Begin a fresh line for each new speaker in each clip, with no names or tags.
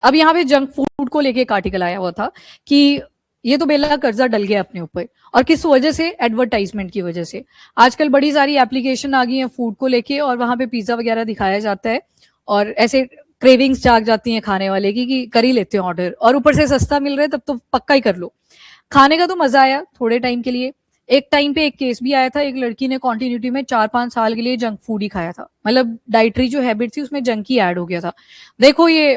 अब यहाँ पे जंक फूड को लेके एक आर्टिकल आया हुआ था कि ये तो बेला कर्जा डल गया अपने ऊपर, और किस वजह से? एडवर्टाइजमेंट की वजह से। आजकल बड़ी सारी एप्लीकेशन आ गई हैं फूड को लेके, और वहां पे पिज्जा वगैरह दिखाया जाता है, और ऐसे क्रेविंग्स जाग जाती हैं खाने वाले की कि कर ही लेते हैं ऑर्डर, और ऊपर से सस्ता मिल रहा है तब तो पक्का ही कर लो। खाने का तो मजा आया थोड़े टाइम के लिए। एक टाइम पे एक केस भी आया था, एक लड़की ने कॉन्टिन्यूटी में 4-5 साल के लिए जंक फूड ही खाया था, मतलब डाइटरी जो हैबिट थी उसमें जंक ही ऐड हो गया था। देखो ये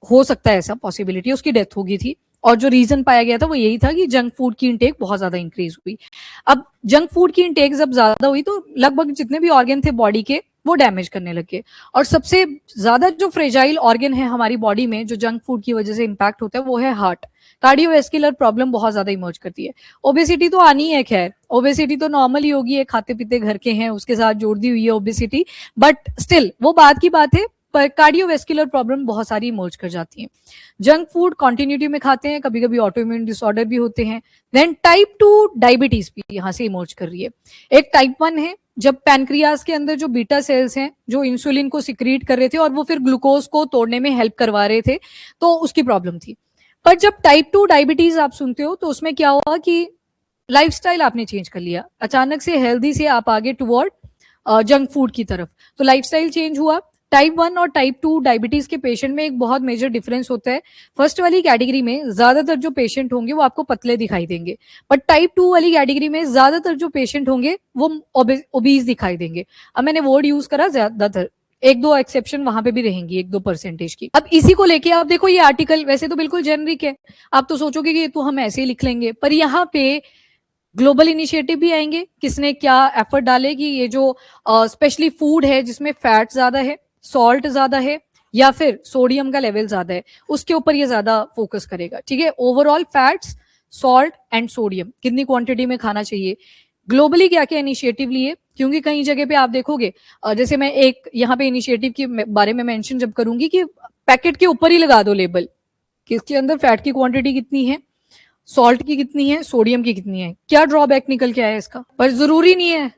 हो सकता है, ऐसा पॉसिबिलिटी, उसकी डेथ हो गई थी, और जो रीजन पाया गया था वो यही था कि जंक फूड की इंटेक बहुत ज्यादा इंक्रीज हुई। अब जंक फूड की इंटेक जब ज्यादा हुई तो लगभग जितने भी ऑर्गन थे बॉडी के वो डैमेज करने लगे, और सबसे ज्यादा जो फ्रेजाइल ऑर्गन है हमारी बॉडी में जो जंक फूड की वजह से इंपैक्ट होता है वो है हार्ट। कार्डियोवेस्कुलर प्रॉब्लम बहुत ज्यादा इमर्ज करती है। ओबेसिटी तो आनी है, खैर ओबेसिटी तो नॉर्मल ही होगी, खाते पीते घर के हैं उसके साथ जोड़ दी हुई है ओबेसिटी, बट स्टिल वो बात की बात है, पर कार्डियोवेस्कुलर प्रॉब्लम बहुत सारी इमर्ज कर जाती हैं। जंक फूड कंटिन्यूटी में खाते हैं, कभी कभी ऑटोइम्यून डिसऑर्डर भी होते हैं। देन टाइप 2 डायबिटीज भी यहाँ से इमर्ज कर रही है। एक टाइप 1 है, जब पैनक्रियाज के अंदर जो बीटा सेल्स हैं जो इंसुलिन को सिक्रीट कर रहे थे और वो फिर ग्लूकोज को तोड़ने में हेल्प करवा रहे थे, तो उसकी प्रॉब्लम थी। पर जब टाइप 2 डायबिटीज आप सुनते हो तो उसमें क्या हुआ कि लाइफस्टाइल आपने चेंज कर लिया, अचानक से हेल्दी से आप आगे टुवर्ड जंक फूड की तरफ, तो लाइफस्टाइल चेंज हुआ। टाइप 1 और टाइप 2 डायबिटीज के पेशेंट में एक बहुत मेजर डिफरेंस होता है। फर्स्ट वाली कैटेगरी में ज्यादातर जो पेशेंट होंगे वो आपको पतले दिखाई देंगे, बट टाइप 2 वाली कैटेगरी में ज्यादातर जो पेशेंट होंगे वो ओबीज दिखाई देंगे। अब मैंने वर्ड यूज करा ज्यादातर, एक दो एक्सेप्शन वहां पे भी रहेंगी, 1-2% की। अब इसी को लेके आप देखो, ये आर्टिकल वैसे तो बिल्कुल जेनरिक है, आप तो सोचोगे कि ये तो हम ऐसे ही लिख लेंगे, पर यहाँ पे ग्लोबल इनिशिएटिव भी आएंगे, किसने क्या एफर्ट डाले कि ये जो स्पेशली फूड है जिसमें फैट ज्यादा है, सॉल्ट ज्यादा है, या फिर सोडियम का लेवल ज्यादा है, उसके ऊपर ये ज्यादा फोकस करेगा। ठीक है, overall fats, salt and sodium कितनी क्वांटिटी में खाना चाहिए, ग्लोबली क्या क्या इनिशिएटिव लिए। क्योंकि कई जगह पे आप देखोगे, जैसे मैं एक यहाँ पे इनिशिएटिव के बारे में मेंशन जब करूंगी कि पैकेट के ऊपर ही लगा दो लेबल कि इसके अंदर फैट की क्वांटिटी कितनी है, सॉल्ट की कितनी है, सोडियम की कितनी है, क्या ड्रॉबैक निकल के आया इसका। पर जरूरी नहीं है,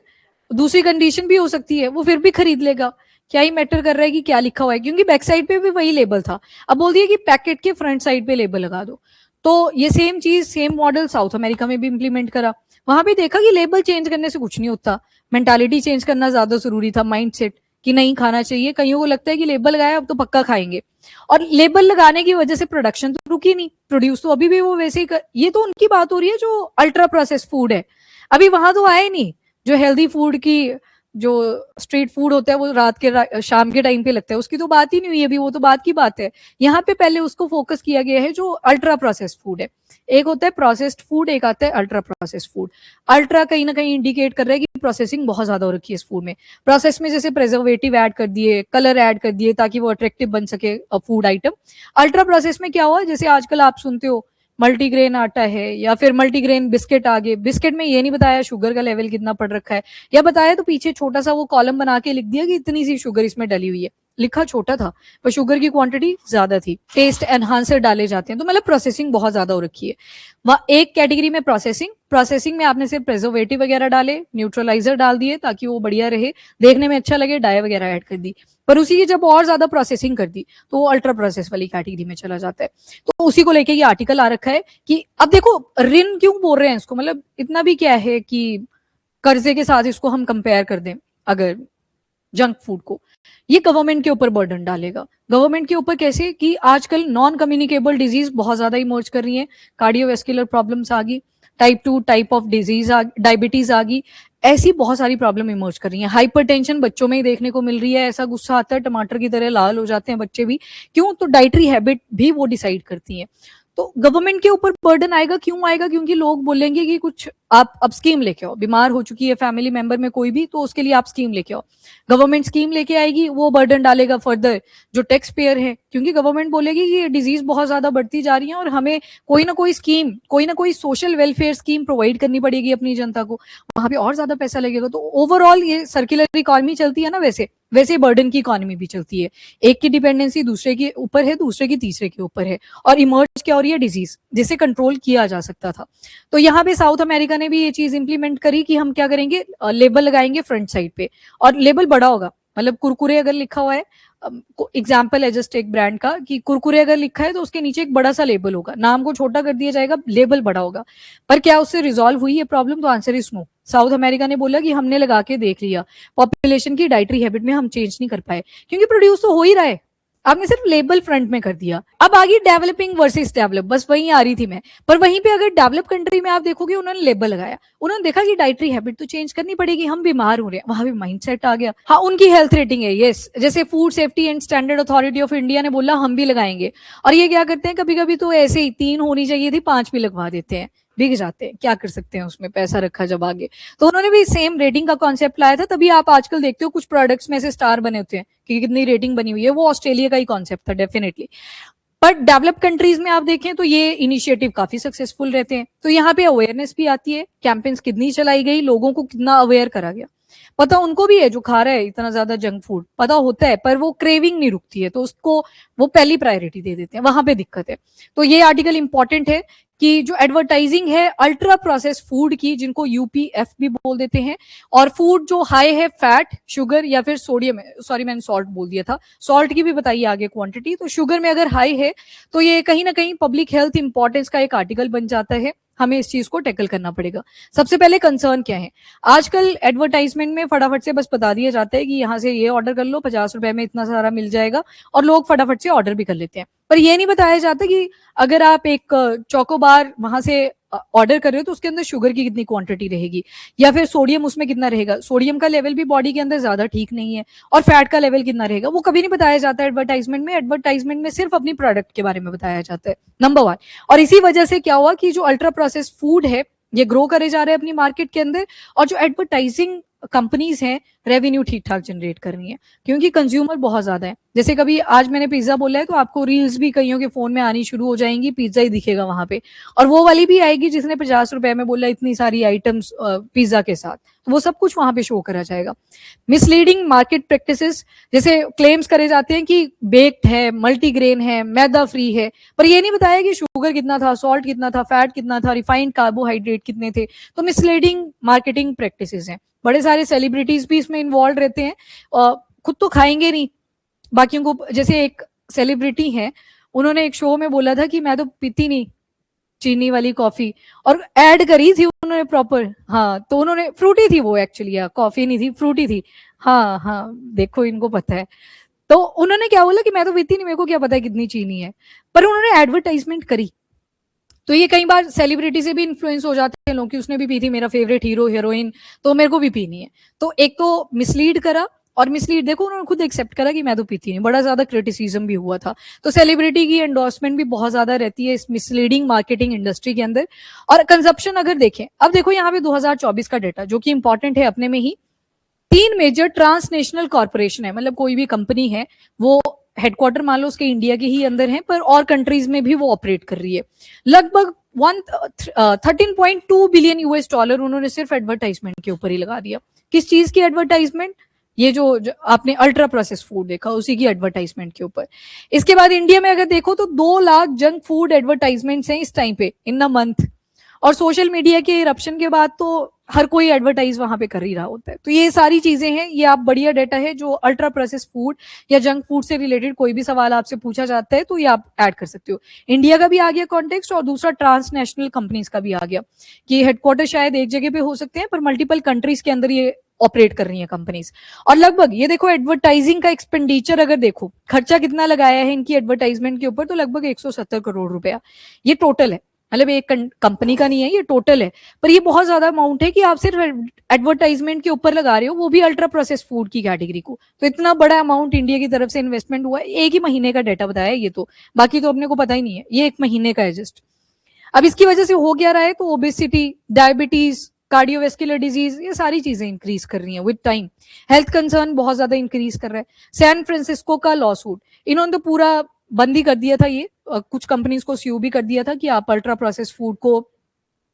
दूसरी कंडीशन भी हो सकती है, वो फिर भी खरीद लेगा। क्या ही मैटर कर रहा है कि क्या लिखा हुआ है, क्योंकि बैक साइड पे भी वही लेबल था। अब बोल दिया कि पैकेट के फ्रंट साइड पे लेबल लगा दो। तो ये सेम चीज, सेम मॉडल साउथ अमेरिका में भी इंप्लीमेंट करा। वहां भी देखा कि लेबल चेंज करने से कुछ नहीं होता, मेंटालिटी चेंज करना ज्यादा जरूरी था, माइंडसेट कि नहीं खाना चाहिए। कईयों को लगता है कि लेबल लगाया अब तो पक्का खाएंगे, और लेबल लगाने की वजह से प्रोडक्शन तो रुकी नहीं, प्रोड्यूस तो अभी भी वो वैसे ही ये तो उनकी बात हो रही है जो अल्ट्रा प्रोसेस फूड है, अभी वहां तो आए नहीं। जो हेल्दी फूड की, जो स्ट्रीट फूड होता है वो रात के शाम के टाइम पे लगता है, उसकी तो बात ही नहीं हुई अभी, वो तो बात की बात है। यहाँ पे पहले उसको फोकस किया गया है जो अल्ट्रा प्रोसेस्ड फूड है। एक होता है प्रोसेस्ड फूड, एक आता है अल्ट्रा प्रोसेस्ड फूड। अल्ट्रा कहीं ना कहीं इंडिकेट कर रहा है कि प्रोसेसिंग बहुत ज्यादा हो रखी है इस फूड में। प्रोसेस में जैसे प्रिजर्वेटिव ऐड कर दिए, कलर ऐड कर दिए ताकि वो अट्रैक्टिव बन सके फूड आइटम। अल्ट्रा प्रोसेस में क्या हुआ, जैसे आजकल आप सुनते हो मल्टीग्रेन आटा है या फिर मल्टीग्रेन बिस्किट आ गए, बिस्किट में ये नहीं बताया शुगर का लेवल कितना पड़ रखा है, या बताया तो पीछे छोटा सा वो कॉलम बना के लिख दिया कि इतनी सी शुगर इसमें डली हुई है, लिखा छोटा था पर शुगर की क्वांटिटी ज्यादा थी। टेस्ट एनहांसर डाले जाते हैं, तो मतलब प्रोसेसिंग बहुत ज्यादा हो रखी है। वह एक कैटेगरी में प्रोसेसिंग में आपने सिर्फ प्रिजर्वेटिव वगैरह डाले, न्यूट्रलाइजर डाल दिए ताकि वो बढ़िया रहे, देखने में अच्छा लगे, डाई वगैरह ऐड कर दी, पर उसी की जब और ज्यादा प्रोसेसिंग कर दी तो वो अल्ट्रा प्रोसेस वाली कैटेगरी में चला जाता है। तो उसी को लेके ये आर्टिकल आ रखा है कि अब देखो रिन क्यों बोल रहे हैं इसको, मतलब इतना भी क्या है कि कर्जे के साथ इसको हम कंपेयर कर दें अगर जंक फूड को, ये गवर्नमेंट के ऊपर बर्डन डालेगा। गवर्नमेंट के ऊपर कैसे कि आजकल नॉन कम्युनिकेबल डिजीज बहुत ज्यादा इमर्ज कर रही है, कार्डियोवेस्कुलर प्रॉब्लम्स आ गई, type 2 type of disease diabetes आ गई, ऐसी बहुत सारी प्रॉब्लम इमर्ज कर रही है। हाइपरटेंशन बच्चों में ही देखने को मिल रही है, ऐसा गुस्सा आता है टमाटर की तरह लाल हो जाते हैं बच्चे भी, क्यों? तो डाइटरी हैबिट भी वो डिसाइड करती है। तो गवर्नमेंट के ऊपर बर्डन आएगा, क्यों आएगा? क्योंकि लोग बोलेंगे कि कुछ आप अब स्कीम लेके आओ, बीमार हो चुकी है फैमिली मेंबर में कोई भी तो उसके लिए आप स्कीम लेके आओ। गवर्नमेंट स्कीम लेके आएगी, वो बर्डन डालेगा फर्दर जो टैक्स पेयर है, क्योंकि गवर्नमेंट बोलेगी कि ये डिजीज बहुत ज्यादा बढ़ती जा रही है और हमें कोई ना कोई स्कीम, कोई ना कोई सोशल वेलफेयर स्कीम प्रोवाइड करनी पड़ेगी अपनी जनता को, वहां पे और ज्यादा पैसा लगेगा। तो ओवरऑल ये सर्कुलर इकोनॉमी चलती है ना, वैसे वैसे बर्डन की इकोनॉमी भी चलती है, एक की डिपेंडेंसी दूसरे के ऊपर है, दूसरे की तीसरे के ऊपर है, और इमर्ज क्या हो रही है? डिजीज, जिसे कंट्रोल किया जा सकता था। तो यहाँ पे साउथ अमेरिका ने भी ये चीज इंप्लीमेंट करी कि हम क्या करेंगे, लेबल लगाएंगे फ्रंट साइड पे, और लेबल बड़ा होगा, मतलब कुरकुरे अगर लिखा हुआ है एग्जाम्पल है जस्ट एक ब्रांड का कि कुरकुरे अगर लिखा है तो उसके नीचे एक बड़ा सा लेबल होगा, नाम को छोटा कर दिया जाएगा, लेबल बड़ा होगा, पर क्या उससे रिजॉल्व हुई ये प्रॉब्लम? तो answer is no. South America ने बोला कि हमने लगा के देख लिया, पॉपुलेशन की डाइटरी हैबिट में हम चेंज नहीं कर पाए, क्योंकि प्रोड्यूस तो हो ही रहा है, आपने सिर्फ लेबल फ्रंट में कर दिया। अब आ गई डेवलपिंग वर्सेस डेवलप, बस वहीं आ रही थी मैं। पर वहीं पे अगर डेवलप कंट्री में आप देखोगे उन्होंने लेबल लगाया, उन्होंने देखा कि डाइटरी हैबिट तो चेंज करनी पड़ेगी, हम बीमार हो रहे हैं, वहां भी माइंडसेट आ गया। हाँ, उनकी हेल्थ रेटिंग है, यस, जैसे food safety and standard authority of India ने बोला हम भी लगाएंगे, और ये क्या करते हैं कभी कभी तो ऐसे ही 3 होनी चाहिए थी 5 भी लगवा देते हैं, बिक जाते हैं, क्या कर सकते हैं उसमें, पैसा रखा जब आगे। तो उन्होंने भी सेम रेटिंग का कॉन्सेप्ट लाया था, तभी आप आजकल देखते हो कुछ प्रोडक्ट्स में से स्टार बने होते हैं कि कितनी रेटिंग बनी हुई है, वो ऑस्ट्रेलिया का ही कॉन्सेप्ट था डेफिनेटली। बट डेवलप कंट्रीज में आप देखें तो ये इनिशिएटिव काफी सक्सेसफुल रहते हैं। तो यहाँ पे अवेयरनेस भी आती है, कैंपेन्स कितनी चलाई गई, लोगों को कितना अवेयर करा गया, पता उनको भी है जो खा रहा है इतना ज्यादा जंक फूड, पता होता है, पर वो क्रेविंग नहीं रुकती है, तो उसको वो पहली प्रायोरिटी दे देते हैं, वहां पे दिक्कत है। तो ये आर्टिकल इंपॉर्टेंट है कि जो एडवर्टाइजिंग है अल्ट्रा प्रोसेस फूड की, जिनको यूपीएफ भी बोल देते हैं, और फूड जो हाई है फैट, शुगर या फिर सोडियम, सॉरी मैंने सॉल्ट बोल दिया था, सॉल्ट की भी बताइए आगे क्वांटिटी, तो शुगर में अगर हाई है तो ये कहीं ना कहीं पब्लिक हेल्थ इंपॉर्टेंस का एक आर्टिकल बन जाता है, हमें इस चीज को टैकल करना पड़ेगा। सबसे पहले कंसर्न क्या है, आजकल एडवर्टाइजमेंट में फटाफट से बस बता दिया जाता है कि यहाँ से ये ऑर्डर कर लो, 50 रुपए में इतना सारा मिल जाएगा, और लोग फटाफट से ऑर्डर भी कर लेते हैं, पर ये नहीं बताया जाता कि अगर आप एक चोकोबार वहां से ऑर्डर कर रहे हो तो उसके अंदर शुगर की कितनी क्वांटिटी रहेगी, या फिर सोडियम उसमें कितना रहेगा, सोडियम का लेवल भी बॉडी के अंदर ज्यादा ठीक नहीं है, और फैट का लेवल कितना रहेगा वो कभी नहीं बताया जाता एडवर्टाइजमेंट में। एडवर्टाइजमेंट में सिर्फ अपनी प्रोडक्ट के बारे में बताया जाता है, नंबर 1। और इसी वजह से क्या हुआ कि जो अल्ट्रा प्रोसेस फूड है ये ग्रो करे जा रहे हैं अपनी मार्केट के अंदर, और जो एडवर्टाइजिंग कंपनीज हैं रेवेन्यू ठीक ठाक जनरेट कर रही हैं, क्योंकि कंज्यूमर बहुत ज्यादा है। जैसे कभी आज मैंने पिज्जा बोला है तो आपको रील्स भी कईयों के फोन में आनी शुरू हो जाएंगी, पिज्जा ही दिखेगा वहां पे, और वो वाली भी आएगी जिसने 50 रुपए में बोला इतनी सारी आइटम्स पिज्जा के साथ, वो सब कुछ वहां पे शो करा जाएगा। मिसलीडिंग मार्केट प्रैक्टिसेस, जैसे क्लेम्स करे जाते हैं कि बेक्ड है, मल्टीग्रेन है, मैदा फ्री है, पर ये नहीं बताया कि शुगर कितना था, सॉल्ट कितना था, फैट कितना था, रिफाइंड कार्बोहाइड्रेट कितने थे। तो मिसलीडिंग मार्केटिंग प्रैक्टिसेस हैं। बड़े सारे सेलिब्रिटीज भी इसमें इन्वॉल्व रहते हैं, खुद तो खाएंगे नहीं, बाकियों को, जैसे एक सेलिब्रिटी है उन्होंने एक शो में बोला था कि मैं तो पीती नहीं चीनी वाली कॉफी, और ऐड करी थी उन्होंने प्रॉपर, हाँ, तो उन्होंने फ्रूटी थी वो एक्चुअली, कॉफी नहीं थी फ्रूटी थी, हाँ हाँ, देखो इनको पता है। तो उन्होंने क्या बोला कि मैं तो पीती नहीं, मेरे को क्या पता है कितनी चीनी है, पर उन्होंने एडवर्टाइजमेंट करी। तो ये कई बार सेलिब्रिटी से भी इन्फ्लुएंस हो जाते हैं लोग कि उसने भी पी थी, मेरा फेवरेट हीरो हीरोइन, तो मेरे को भी पीनी है। तो एक तो मिसलीड करा, और मिसलीड देखो उन्होंने खुद एक्सेप्ट करा कि मैं तो पीती नहीं, बड़ा ज्यादा क्रिटिसिज्म भी हुआ था। तो सेलिब्रिटी की एंडोर्समेंट भी बहुत ज्यादा रहती है इस मिसलीडिंग मार्केटिंग इंडस्ट्री के अंदर। और कंजप्शन अगर देखें, अब देखो यहाँ पे 2024 का डेटा जो कि इंपॉर्टेंट है अपने में ही, 3 मेजर ट्रांसनेशनल कॉर्पोरेशन है, मतलब कोई भी कंपनी है वो हेडक्वार्टर मान लो उसके इंडिया के ही अंदर है, पर और कंट्रीज में भी वो ऑपरेट कर रही है। लगभग 13.2 बिलियन यूएस डॉलर उन्होंने सिर्फ एडवर्टाइजमेंट के ऊपर ही लगा दिया। किस चीज की एडवर्टाइजमेंट? ये जो आपने अल्ट्रा प्रोसेस फूड देखा उसी की एडवर्टाइजमेंट के ऊपर। इसके बाद इंडिया में अगर देखो तो 2 लाख जंक फूड एडवर्टाइजमेंट्स हैं इस टाइम पे इन अ मंथ, और सोशल मीडिया के इरप्शन के बाद तो हर कोई एडवर्टाइज वहां पे कर ही रहा होता है। तो ये सारी चीजें हैं, ये आप बढ़िया डेटा है जो अल्ट्रा प्रोसेस फूड या जंक फूड से रिलेटेड कोई भी सवाल आपसे पूछा जाता है तो ये आप ऐड कर सकते हो। इंडिया का भी आ गया कॉन्टेक्स्ट, और दूसरा ट्रांसनेशनल कंपनीज का भी आ गया कि हेडक्वार्टर शायद एक जगह पे हो सकते हैं पर मल्टीपल कंट्रीज के अंदर ये ऑपरेट कर रही है कंपनीज। और लगभग ये देखो एडवर्टाइजिंग का एक्सपेंडिचर अगर देखो खर्चा कितना लगाया है इनकी एडवर्टाइजमेंट के ऊपर, तो लगभग 170 करोड़ रुपया ये टोटल है, मतलब एक कंपनी का नहीं है, ये टोटल है। पर ये बहुत ज्यादा अमाउंट है कि आप सिर्फ एडवर्टाइजमेंट के ऊपर लगा रहे हो, वो भी अल्ट्रा प्रोसेस फूड की कैटेगरी को। तो इतना बड़ा अमाउंट इंडिया की तरफ से इन्वेस्टमेंट हुआ है, एक ही महीने का डाटा बताया है ये तो, बाकी तो अपने को पता ही नहीं है, ये एक महीने का है जस्ट। अब इसकी वजह से हो क्या रहा है, तो ओबेसिटी, डायबिटीज, कार्डियोवेस्कुलर डिजीज, ये सारी चीजें इंक्रीज कर रही हैं विद टाइम। हेल्थ कंसर्न बहुत ज्यादा इंक्रीज कर रहा है। सैन फ्रांसिस्को का लॉ सूट, इन्होंने तो पूरा बंद ही कर दिया था, ये कुछ कंपनीज को स्यू भी कर दिया था कि आप अल्ट्रा प्रोसेस फूड को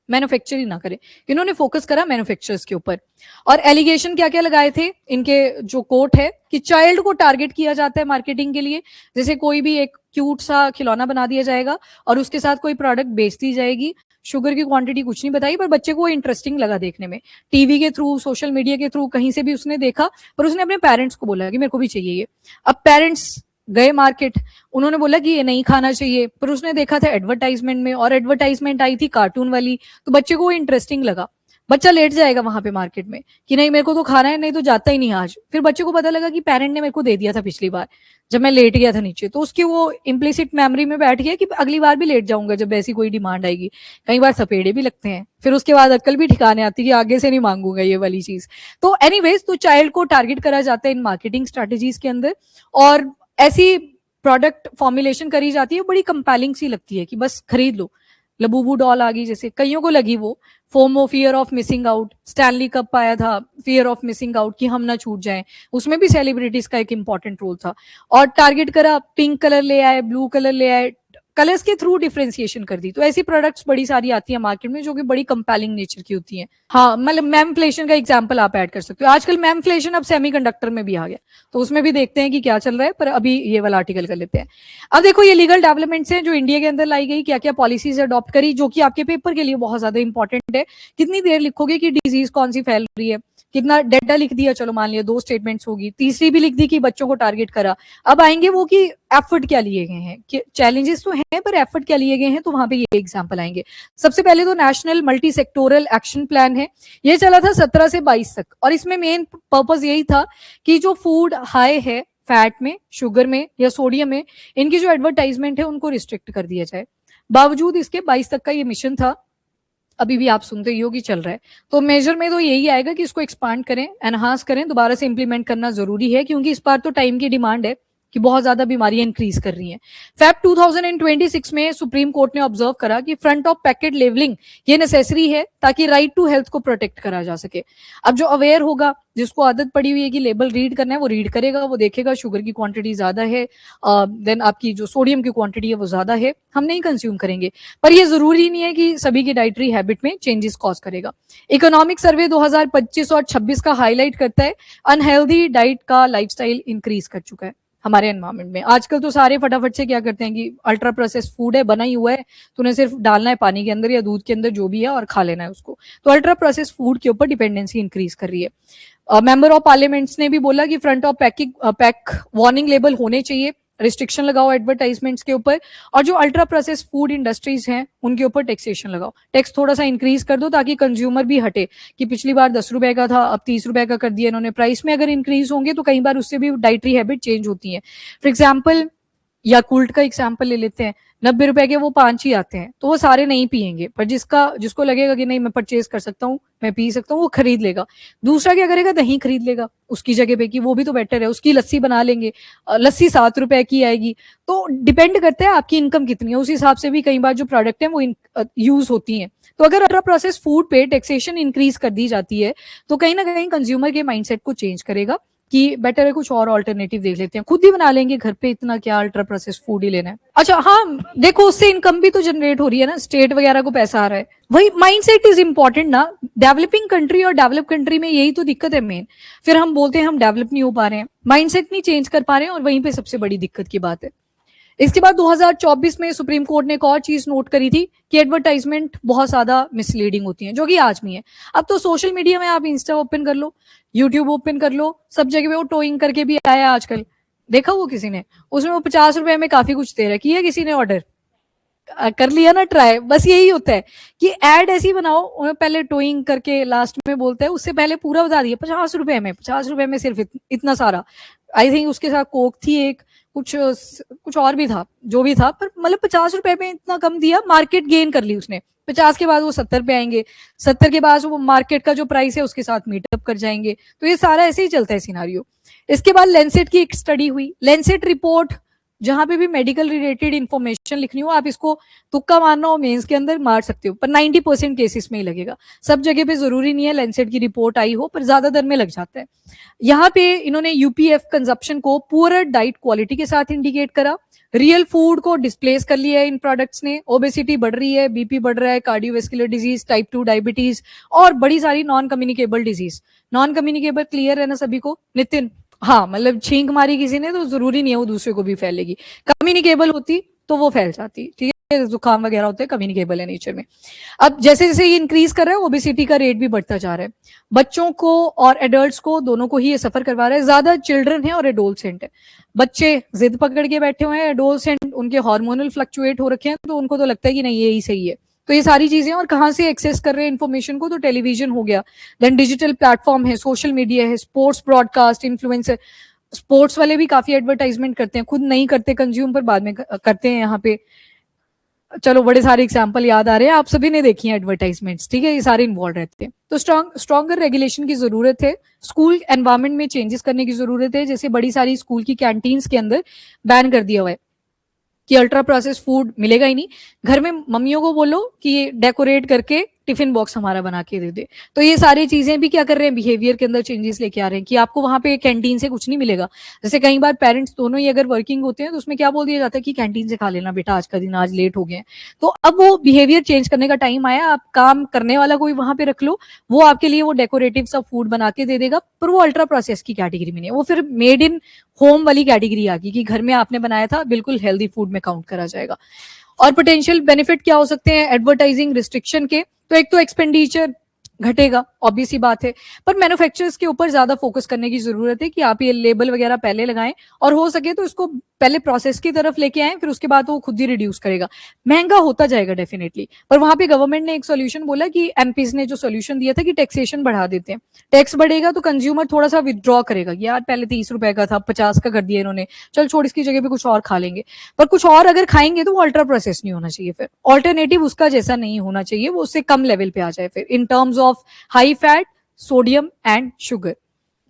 मैन्युफैक्चर ही ना करें। इन्होंने फोकस करा मैन्युफैक्चरर्स के ऊपर, और एलिगेशन क्या क्या लगाए थे इनके जो कोर्ट है कि चाइल्ड को टारगेट किया जाता है मार्केटिंग के लिए, जैसे कोई भी एक क्यूट सा खिलौना बना दिया जाएगा और उसके साथ कोई प्रोडक्ट बेच दी जाएगी शुगर की क्वांटिटी कुछ नहीं बताई, पर बच्चे को इंटरेस्टिंग लगा देखने में। टीवी के थ्रू, सोशल मीडिया के थ्रू, कहीं से भी उसने देखा, पर उसने अपने पेरेंट्स को बोला कि मेरे को भी चाहिए ये। अब पेरेंट्स गए मार्केट, उन्होंने बोला कि ये नहीं खाना चाहिए, पर उसने देखा था एडवर्टाइजमेंट में, और एडवर्टाइजमेंट आई थी कार्टून वाली, तो बच्चे को इंटरेस्टिंग लगा। बच्चा लेट जाएगा वहां पे मार्केट में कि नहीं मेरे को तो खाना है, नहीं तो जाता ही नहीं आज। फिर बच्चे को पता लगा कि पेरेंट ने मेरे को दे दिया था पिछली बार जब मैं लेट गया था नीचे, तो उसकी वो इम्प्लिसिट मेमोरी में बैठ गया कि अगली बार भी लेट जाऊंगा जब ऐसी कोई डिमांड आएगी। कई बार सपेड़े भी लगते हैं, फिर उसके बाद अक्ल भी ठिकाने आती है कि आगे से नहीं मांगूंगा ये वाली चीज। तो एनीवेज, तो चाइल्ड को टारगेट करा जाता है इन मार्केटिंग स्ट्रेटेजीज के अंदर, और ऐसी प्रोडक्ट फॉर्मुलेशन करी जाती है, बड़ी कंपेलिंग सी लगती है कि बस खरीद लो। लबूबू डॉल आ गई, जैसे कईयों को लगी वो FOMO, fear of missing out. Stanley cup आया था, फियर ऑफ मिसिंग आउट, कि हम ना छूट जाएं, उसमें भी सेलिब्रिटीज का एक इंपॉर्टेंट रोल था। और टारगेट करा, पिंक कलर ले आए, ब्लू कलर ले आए, कलर्स के थ्रू डिफरेंशिएशन कर दी। तो ऐसी प्रोडक्ट्स बड़ी सारी आती है मार्केट में जो कि बड़ी कंपेलिंग नेचर की होती हैं। हाँ, मतलब मैमफ्लेशन का एग्जांपल आप ऐड कर सकते हो। आजकल मैमफ्लेशन अब सेमीकंडक्टर में भी आ गया, तो उसमें भी देखते हैं कि क्या चल रहा है, पर अभी ये वाला आर्टिकल कर लेते हैं। अब देखो, ये लीगल डेवलपमेंट्स हैं जो इंडिया के अंदर लाई गई, क्या क्या पॉलिसीज अडॉप्ट करी, जो कि आपके पेपर के लिए बहुत ज्यादा इंपॉर्टेंट है। कितनी देर लिखोगे कि डिजीज कौन सी फैल रही है, कितना डेटा लिख दिया, चलो मान लिया 2 स्टेटमेंट्स होगी, तीसरी भी लिख दी कि बच्चों को टारगेट करा। अब आएंगे वो कि एफर्ट क्या लिए गए हैं, कि चैलेंजेस तो हैं पर एफर्ट क्या लिए गए हैं, तो वहां पे ये एग्जांपल आएंगे। सबसे पहले तो national multi sectoral action plan है, ये चला था 17 से 22 तक, और इसमें मेन पर्पस यही था कि जो फूड हाई है फैट में, शुगर में या सोडियम में, इनकी जो एडवर्टाइजमेंट है उनको रिस्ट्रिक्ट कर दिया जाए। बावजूद इसके 22 तक का ये मिशन था, अभी भी आप सुनते ही हो कि चल रहा है। तो मेजर में तो यही आएगा कि इसको एक्सपांड करें, एनहांस करें, दोबारा से इंप्लीमेंट करना जरूरी है, क्योंकि इस बार तो टाइम की डिमांड है कि बहुत ज्यादा बीमारियां इंक्रीज कर रही हैं। फैब 2026 में सुप्रीम कोर्ट ने ऑब्जर्व करा कि फ्रंट ऑफ पैकेट लेवलिंग ये नेसेसरी है ताकि राइट टू हेल्थ को प्रोटेक्ट करा जा सके। अब जो अवेयर होगा, जिसको आदत पड़ी हुई है कि लेबल रीड करना है, वो रीड करेगा, वो देखेगा शुगर की क्वांटिटी ज्यादा है, देन आपकी जो सोडियम की क्वांटिटी है वो ज्यादा है, हम नहीं कंज्यूम करेंगे। पर ये जरूरी नहीं है कि सभी की डाइटरी हैबिट में चेंजेस कॉज करेगा। इकोनॉमिक सर्वे 2025 और 26 का हाईलाइट करता है अनहेल्दी डाइट का लाइफस्टाइल इंक्रीज कर चुका है हमारे एनवायरमेंट में। आजकल तो सारे फटाफट से क्या करते हैं कि अल्ट्रा प्रोसेस्ड फूड है, बना ही हुआ है, तो उन्हें सिर्फ डालना है पानी के अंदर या दूध के अंदर, जो भी है, और खा लेना है उसको। तो अल्ट्रा प्रोसेस्ड फूड के ऊपर डिपेंडेंसी इंक्रीज कर रही है। मेंबर ऑफ पार्लियामेंट्स ने भी बोला कि front of pack warning label होने चाहिए, रिस्ट्रिक्शन लगाओ एडवर्टाइजमेंट्स के ऊपर, और जो अल्ट्रा प्रोसेस फूड इंडस्ट्रीज हैं उनके ऊपर टैक्सेशन लगाओ, टैक्स थोड़ा सा इंक्रीज कर दो ताकि कंज्यूमर भी हटे कि पिछली बार 10 रुपए का था, अब 30 रुपए का कर दिया इन्होंने। प्राइस में अगर इंक्रीज होंगे तो कई बार उससे भी डाइटरी हैबिट चेंज होती है। फॉर एग्जाम्पल, याकुल्ट का एग्जाम्पल ले लेते हैं, 90 रुपए के वो 5 ही आते हैं, तो वो सारे नहीं पियेंगे, पर जिसको लगेगा कि नहीं मैं परचेज कर सकता हूँ, मैं पी सकता हूँ, वो खरीद लेगा। दूसरा क्या करेगा, दही खरीद लेगा उसकी जगह पे, कि वो भी तो बेटर है, उसकी लस्सी बना लेंगे, लस्सी 7 रुपए की आएगी। तो डिपेंड करता है आपकी इनकम कितनी है, उस हिसाब से भी कई बार जो प्रोडक्ट है वो यूज होती है। तो अगर अल्ट्रा प्रोसेस फूड पे टैक्सेशन इंक्रीज कर दी जाती है तो कहीं ना कहीं कंज्यूमर के माइंडसेट को चेंज करेगा कि बेटर है कुछ और ऑल्टरनेटिव देख लेते हैं, खुद ही बना लेंगे घर पे, इतना क्या अल्ट्रा प्रोसेस फूड ही लेना है। अच्छा हाँ, देखो उससे इनकम भी तो जनरेट हो रही है ना, स्टेट वगैरह को पैसा आ रहा है, वही माइंडसेट इज इंपॉर्टेंट ना। डेवलपिंग कंट्री और डेवलप कंट्री में यही तो दिक्कत है मेन। फिर हम बोलते हैं हम डेवलप नहीं हो पा रहे हैं, माइंडसेट नहीं चेंज कर पा रहे हैं, और वहीं पे सबसे बड़ी दिक्कत की बात है। इसके बाद 2024 में सुप्रीम कोर्ट ने एक और चीज नोट करी थी कि एडवर्टाइजमेंट बहुत ज्यादा मिसलीडिंग होती है, जो कि आज भी है। अब तो सोशल मीडिया में आप इंस्टा ओपन कर लो, यूट्यूब ओपन कर लो, सब जगह पे वो टोइंग करके भी आया आजकल, देखा वो किसी ने, उसमें वो 50 रुपए में काफी कुछ दे रहा है, किया किसी ने ऑर्डर, कर लिया ना ट्राई। बस यही होता है कि एड ऐसी बनाओ, उन्हें पहले टोइंग करके लास्ट में बोलता है, उससे पहले पूरा बता दिया 50 रुपए में, 50 रुपए में सिर्फ इतना सारा। आई थिंक उसके साथ कोक थी एक, कुछ और भी था, जो भी था, पर मतलब 50 रुपए में इतना कम दिया, मार्केट गेन कर ली उसने। 50 के बाद वो 70 पे आएंगे, 70 के बाद वो मार्केट का जो प्राइस है उसके साथ मीटअप कर जाएंगे। तो ये सारा ऐसे ही चलता है सिनारियो। इसके बाद लेंसेट की एक स्टडी हुई, लेंसेट रिपोर्ट, जहां पे भी मेडिकल रिलेटेड इंफॉर्मेशन लिखनी हो, आप इसको तुक्का मारना हो मेंस के अंदर मार सकते हो, पर 90% केसेस में ही लगेगा। सब जगह पे जरूरी नहीं है लेंसेट की रिपोर्ट आई हो, पर ज्यादातर में लग जाता है। यहाँ पे इन्होंने यूपीएफ कंजप्शन को पुअर डाइट क्वालिटी के साथ इंडिकेट करा, रियल फूड को डिस्प्लेस कर लिया है इन प्रोडक्ट्स ने। ओबेसिटी बढ़ रही है, बीपी बढ़ रहा है, कार्डियोवेस्कुलर डिजीज, टाइप 2 डायबिटीज, और बड़ी सारी non communicable disease. Non communicable clear है ना सभी को, नितिन? हाँ, मतलब छींक मारी किसी ने तो जरूरी नहीं है वो दूसरे को भी फैलेगी, कम्युनिकेबल होती तो वो फैल जाती, ठीक है। जुकाम वगैरह होते हैं, कम्युनिकेबल है नेचर में। अब जैसे जैसे ये इंक्रीज कर रहा है, ओबेसिटी का रेट भी बढ़ता जा रहा है। बच्चों को और एडल्ट्स को दोनों को ही ये सफर करवा रहा है। ज्यादा चिल्ड्रन है और एडोलसेंट है। बच्चे जिद पकड़ के बैठे हुए हैं, एडोलसेंट उनके हार्मोनल फ्लक्चुएट हो रखे हैं, तो उनको तो लगता है कि नहीं यही सही है। तो ये सारी चीजें, और कहाँ से एक्सेस कर रहे हैं इन्फॉर्मेशन को, तो टेलीविजन हो गया, देन डिजिटल प्लेटफॉर्म है, सोशल मीडिया है, स्पोर्ट्स ब्रॉडकास्ट, इन्फ्लुएंसर। स्पोर्ट्स वाले भी काफी एडवर्टाइजमेंट करते हैं, खुद नहीं करते कंज्यूम, पर बाद में करते हैं। यहाँ पे चलो बड़े सारे एग्जांपल याद आ रहे हैं, आप सभी ने देखी हैं एडवर्टाइजमेंट्स, ठीक है, ये सारे इन्वॉल्व रहते हैं। तो स्ट्रॉन्गर रेगुलेशन की जरूरत है, स्कूल एनवायरमेंट में चेंजेस करने की जरूरत है। जैसे बड़ी सारी स्कूल की कैंटीन्स के अंदर बैन कर दिया हुआ है कि अल्ट्रा प्रोसेस फूड मिलेगा ही नहीं। घर में मम्मियों को बोलो कि डेकोरेट करके टिफिन बॉक्स हमारा बना के दे दे। तो ये सारी चीजें भी क्या कर रहे हैं, बिहेवियर के अंदर चेंजेस लेके आ रहे हैं कि आपको वहां पे कैंटीन से कुछ नहीं मिलेगा। जैसे कई बार पेरेंट्स दोनों ही अगर वर्किंग होते हैं तो उसमें क्या बोल दिया जाता है कि कैंटीन से खा लेना बेटा, आज का दिन, आज लेट हो गए। तो अब वो बिहेवियर चेंज करने का टाइम आया। आप काम करने वाला कोई वहां पे रख लो, वो आपके लिए वो डेकोरेटिव सा फूड बना के दे देगा, पर वो अल्ट्रा प्रोसेस की कैटेगरी में नहीं है, वो फिर मेड इन होम वाली कैटेगरी आ गई कि घर में आपने बनाया था, बिल्कुल हेल्दी फूड में काउंट करा जाएगा। और पोटेंशियल बेनिफिट क्या हो सकते हैं एडवर्टाइजिंग रिस्ट्रिक्शन के, तो एक तो एक्सपेंडिचर घटेगा, ऑब्वियस ही बात है, पर मैन्युफैक्चरर्स के ऊपर ज्यादा फोकस करने की जरूरत है कि आप ये लेबल वगैरह पहले लगाएं, और हो सके तो इसको पहले प्रोसेस की तरफ लेके आए, फिर उसके बाद वो खुद ही रिड्यूस करेगा। महंगा होता जाएगा डेफिनेटली, पर वहां पे गवर्नमेंट ने एक सोल्यूशन बोला कि एमपीज ने जो सोल्यूशन दिया था कि टैक्सेशन बढ़ा देते हैं। टैक्स बढ़ेगा तो कंज्यूमर थोड़ा सा विदड्रॉ करेगा, यार पहले 30 रुपए का था, 50 का कर दिया इन्होंने, चल छोड़, इसकी जगह पे कुछ और खा लेंगे। पर कुछ और अगर खाएंगे तो वो अल्ट्रा प्रोसेस नहीं होना चाहिए, फिर ऑल्टरनेटिव उसका जैसा नहीं होना चाहिए, वो उससे कम लेवल पे आ जाए फिर in terms of high fat, sodium and sugar.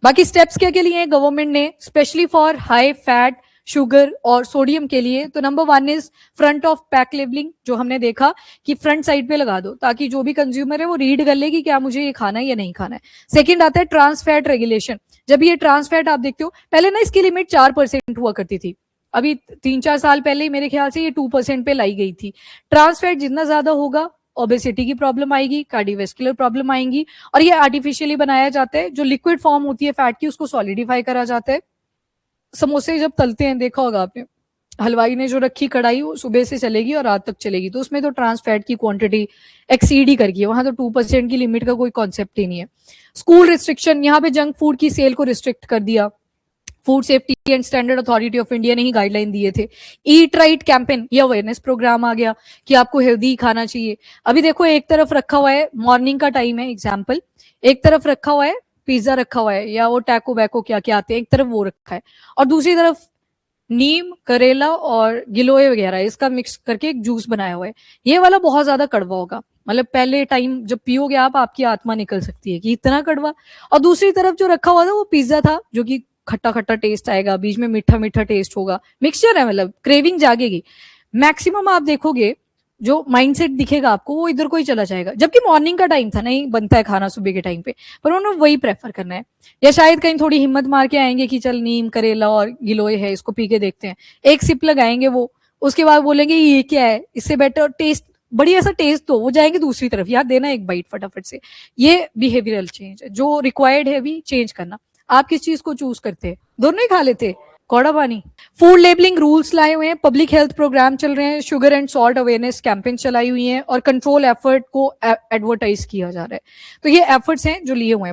बाकी स्टेप्स क्या के लिए हैं गवर्नमेंट ने specially for high fat, sugar और सोडियम के लिए? तो number 1 is front of pack labelling, जो हमने देखा कि फ्रंट साइड पे लगा दो ताकि जो भी कंज्यूमर है वो रीड कर ले कि क्या मुझे ये खाना है या नहीं खाना है। सेकंड आता है ट्रांस फैट रेगुलेशन। जब ये ट्रांस फैट आप देखते हो, पहले ना इसकी लिमिट 4% हुआ करती थी, अभी 3-4 साल पहले ही मेरे ख्याल से ये 2% पे लाई गई थी। ट्रांस फैट जितना ज्यादा होगा, ओबेसिटी की प्रॉब्लम आएगी, कार्डियोवैस्कुलर प्रॉब्लम आएंगी, और ये आर्टिफिशियली बनाया जाता है। जो लिक्विड फॉर्म होती है फैट की, उसको सॉलिडिफाई करा जाता है। समोसे जब तलते हैं, देखा होगा आपने, हलवाई ने जो रखी कढ़ाई, वो सुबह से चलेगी और रात तक चलेगी, तो उसमें तो ट्रांस फैट की क्वांटिटी एक्सीड ही कर गई है, वहां तो 2% की लिमिट का कोई कॉन्सेप्ट ही नहीं है। स्कूल रिस्ट्रिक्शन, यहाँ पे जंक फूड की सेल को रिस्ट्रिक्ट कर दिया। Food safety and standard authority of India ने ही गाइडलाइन दिए थे। ईट राइट कैंपेन, ये अवेयरनेस प्रोग्राम आ गया कि आपको हेल्दी खाना चाहिए। अभी देखो, एक तरफ रखा हुआ है मॉर्निंग का टाइम है एग्जाम्पल, एक तरफ रखा हुआ है पिज्जा रखा हुआ है, या वो टैको वैको क्या क्या आते हैं, एक तरफ वो रखा है, और दूसरी तरफ नीम, करेला और गिलोय वगैरह इसका मिक्स करके एक जूस बनाया हुआ है। ये वाला बहुत ज्यादा कड़वा होगा, मतलब पहले टाइम जब पियोगे आप, आपकी आत्मा निकल सकती है कि इतना कड़वा। और दूसरी तरफ जो रखा हुआ था वो पिज्जा था, जो कि खट्टा खट्टा टेस्ट आएगा, बीच में मीठा मीठा टेस्ट होगा, मिक्सचर है, मतलब क्रेविंग जागेगी। मैक्सिमम आप देखोगे जो माइंडसेट दिखेगा आपको, वो इधर को ही चला जाएगा, जबकि मॉर्निंग का टाइम था, नहीं बनता है खाना सुबह के टाइम पे, पर उन्होंने वही प्रेफर करना है। या शायद कहीं थोड़ी हिम्मत मार के आएंगे कि चल नीम, करेला और गिलोय है, इसको पी के देखते हैं, एक सिप लगाएंगे वो, उसके बाद बोलेंगे ये क्या है, इससे बेटर टेस्ट, बढ़िया सा टेस्ट तो वो जाएंगे दूसरी तरफ, यार देना एक बाइट फटाफट से। ये बिहेवियरल चेंज है जो रिक्वायर्ड है अभी चेंज करना। आप किस चीज को चूज करते हैं? दोनों ही खा लेते, कौड़ा पानी। फूड लेबलिंग रूल्स लाए हुए हैं, पब्लिक हेल्थ प्रोग्राम चल रहे हैं, sugar and salt awareness campaign चलाई हुई है, और कंट्रोल एफर्ट को एडवर्टाइज किया जा रहा है। तो ये एफर्ट्स हैं जो लिए हुए हैं।